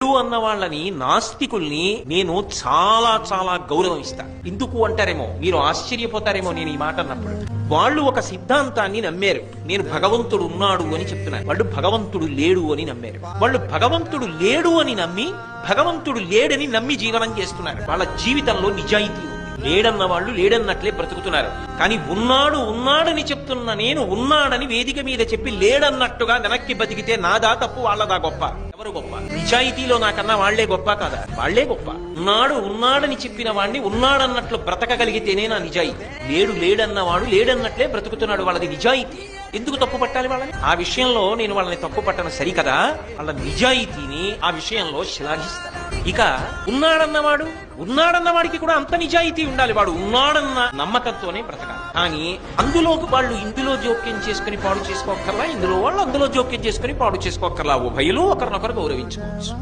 లేడు అన్న వాళ్ళని, నాస్తికుల్ని నేను చాలా చాలా గౌరవం ఇస్తాను. ఎందుకు అంటారేమో, మీరు ఆశ్చర్యపోతారేమో నేను ఈ మాట అన్నప్పుడు. వాళ్ళు ఒక సిద్ధాంతాన్ని నమ్మారు, నేను భగవంతుడు ఉన్నాడు అని చెప్తున్నాను. వాళ్ళు భగవంతుడు లేడు అని నమ్మారు. వాళ్ళు భగవంతుడు లేడు అని నమ్మి భగవంతుడు లేడని నమ్మి జీవనం చేస్తున్నారు. వాళ్ళ జీవితంలో నిజాయితీ ఉంది. లేడన్న వాళ్ళు లేడన్నట్లే బ్రతుకుతున్నారు. కానీ ఉన్నాడు ఉన్నాడని చెప్తున్న నేను ఉన్నాడని వేదిక మీద చెప్పి లేడన్నట్టుగా వెనక్కి బతికితే నాదా తప్పు, వాళ్ళదా గొప్ప? ఎవరు గొప్ప? నిజాయితీలో నాకన్నా వాళ్లే గొప్ప కాదా? వాళ్లే గొప్ప. ఉన్నాడు ఉన్నాడని చెప్పిన వాడిని ఉన్నాడన్నట్లు బ్రతకగలిగితేనే నా నిజాయితీ. లేడు లేడన్నవాడు లేడన్నట్లే బ్రతుకుతున్నాడు, వాళ్ళది నిజాయితీ. ఎందుకు తప్పు పట్టాలి వాళ్ళని? ఆ విషయంలో నేను వాళ్ళని తప్పు పట్టను సరికదా, వాళ్ళ నిజాయితీని ఆ విషయంలో శ్లాఘిస్తాను. ఇక ఉన్నాడన్నవాడికి కూడా అంత నిజాయితీ ఉండాలి. వాడు ఉన్నాడన్న నమ్మకంతోనే బ్రతకాలి. కానీ అందులో వాళ్ళు ఇందులో జోక్యం చేసుకుని పాడు చేసుకోక్కర్లా, ఇందులో వాళ్ళు అందులో జోక్యం చేసుకుని పాడు చేసుకోక్కర్లా. ఉభయలు ఒకరినొకరు గౌరవించుకోవచ్చు.